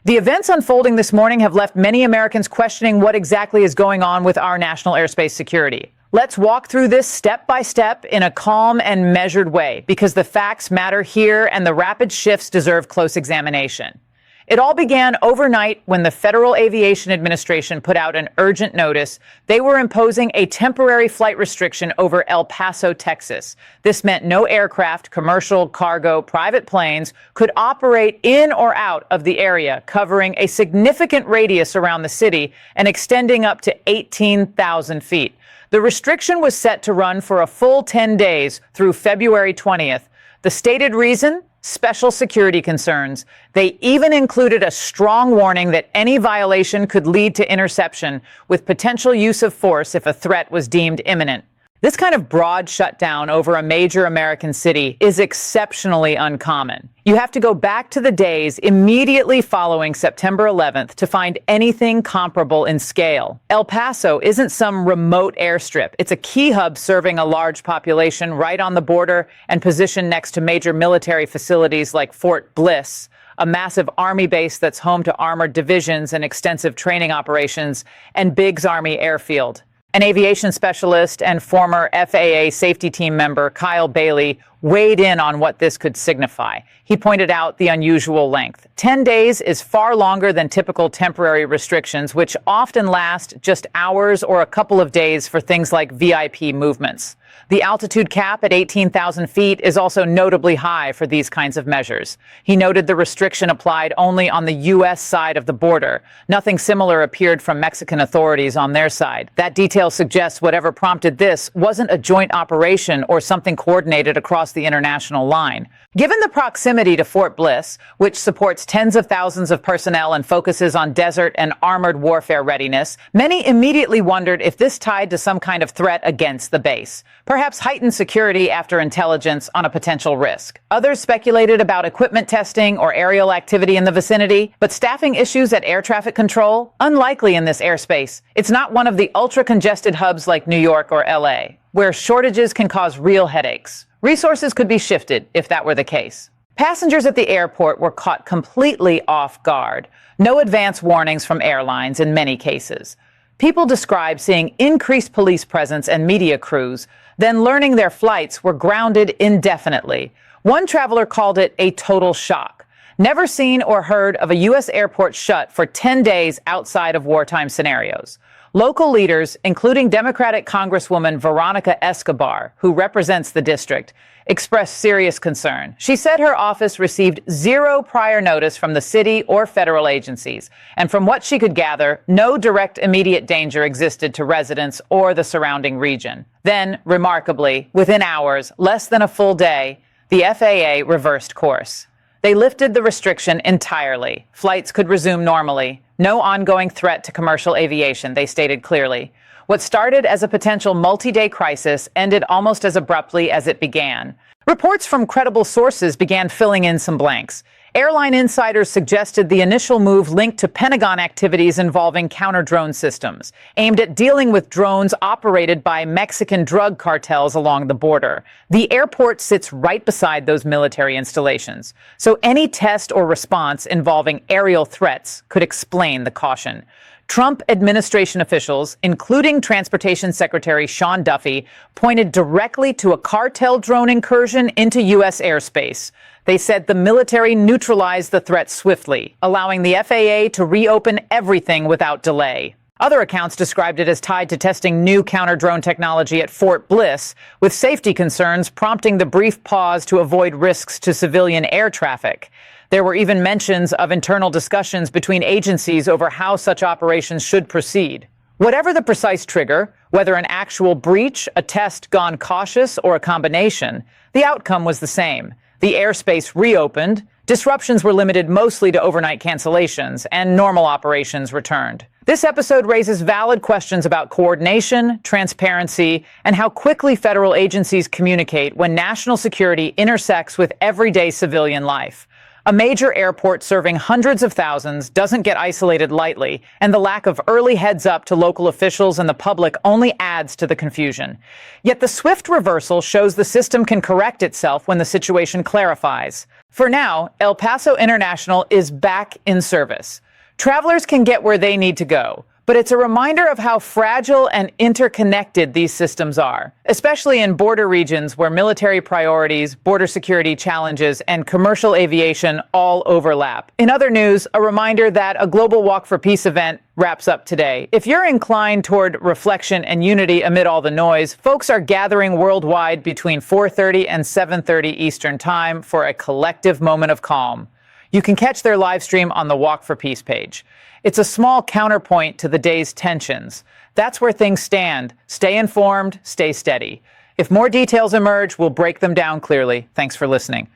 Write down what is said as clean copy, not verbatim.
The events unfolding this morning have left many Americans questioning what exactly is going on with our national airspace security. Let's walk through this step by step in a calm and measured way, because the facts matter here and the rapid shifts deserve close examination. It all began overnight when the Federal Aviation Administration put out an urgent notice. They were imposing a temporary flight restriction over El Paso, Texas. This meant no aircraft, commercial, cargo, private planes could operate in or out of the area, covering a significant radius around the city and extending up to 18,000 feet. The restriction was set to run for a full 10 days through February 20th. The stated reason? Special security concerns. They even included a strong warning that any violation could lead to interception, with potential use of force if a threat was deemed imminent. This kind of broad shutdown over a major American city is exceptionally uncommon. You have to go back to the days immediately following September 11th to find anything comparable in scale. El Paso isn't some remote airstrip. It's a key hub serving a large population right on the border and positioned next to major military facilities like Fort Bliss, a massive Army base that's home to armored divisions and extensive training operations, and Biggs Army Airfield. An aviation specialist and former FAA safety team member, Kyle Bailey, weighed in on what this could signify. He pointed out the unusual length. 10 days is far longer than typical temporary restrictions, which often last just hours or a couple of days for things like VIP movements. The altitude cap at 18,000 feet is also notably high for these kinds of measures. He noted the restriction applied only on the U.S. side of the border. Nothing similar appeared from Mexican authorities on their side. That detail suggests whatever prompted this wasn't a joint operation or something coordinated across the international line. Given the proximity to Fort Bliss, which supports tens of thousands of personnel and focuses on desert and armored warfare readiness, many immediately wondered if this tied to some kind of threat against the base. Perhaps heightened security after intelligence on a potential risk. Others speculated about equipment testing or aerial activity in the vicinity, but staffing issues at air traffic control? Unlikely in this airspace. It's not one of the ultra-congested hubs like New York or LA, where shortages can cause real headaches. Resources could be shifted if that were the case. Passengers at the airport were caught completely off guard. No advance warnings from airlines in many cases. People described seeing increased police presence and media crews, then learning their flights were grounded indefinitely. One traveler called it a total shock. Never seen or heard of a U.S. airport shut for 10 days outside of wartime scenarios. Local leaders, including Democratic Congresswoman Veronica Escobar, who represents the district, expressed serious concern. She said her office received zero prior notice from the city or federal agencies, and from what she could gather, no direct immediate danger existed to residents or the surrounding region. Then, remarkably, within hours, less than a full day, the FAA reversed course. They lifted the restriction entirely. Flights could resume normally. No ongoing threat to commercial aviation, they stated clearly. What started as a potential multi-day crisis ended almost as abruptly as it began. Reports from credible sources began filling in some blanks. Airline insiders suggested the initial move linked to Pentagon activities involving counter-drone systems, aimed at dealing with drones operated by Mexican drug cartels along the border. The airport sits right beside those military installations, so any test or response involving aerial threats could explain the caution. Trump administration officials, including Transportation Secretary Sean Duffy, pointed directly to a cartel drone incursion into U.S. airspace. They said the military neutralized the threat swiftly, allowing the FAA to reopen everything without delay. Other accounts described it as tied to testing new counter-drone technology at Fort Bliss, with safety concerns prompting the brief pause to avoid risks to civilian air traffic. There were even mentions of internal discussions between agencies over how such operations should proceed. Whatever the precise trigger, whether an actual breach, a test gone cautious, or a combination, the outcome was the same. The airspace reopened, disruptions were limited mostly to overnight cancellations, and normal operations returned. This episode raises valid questions about coordination, transparency, and how quickly federal agencies communicate when national security intersects with everyday civilian life. A major airport serving hundreds of thousands doesn't get isolated lightly, and the lack of early heads-up to local officials and the public only adds to the confusion. Yet the swift reversal shows the system can correct itself when the situation clarifies. For now, El Paso International is back in service. Travelers can get where they need to go, but it's a reminder of how fragile and interconnected these systems are, especially in border regions where military priorities, border security challenges, and commercial aviation all overlap. In other news, a reminder that a Global Walk for Peace event wraps up today. If you're inclined toward reflection and unity amid all the noise, folks are gathering worldwide between 4:30 and 7:30 Eastern Time for a collective moment of calm. You can catch their live stream on the Walk for Peace page. It's a small counterpoint to the day's tensions. That's where things stand. Stay informed, stay steady. If more details emerge, we'll break them down clearly. Thanks for listening.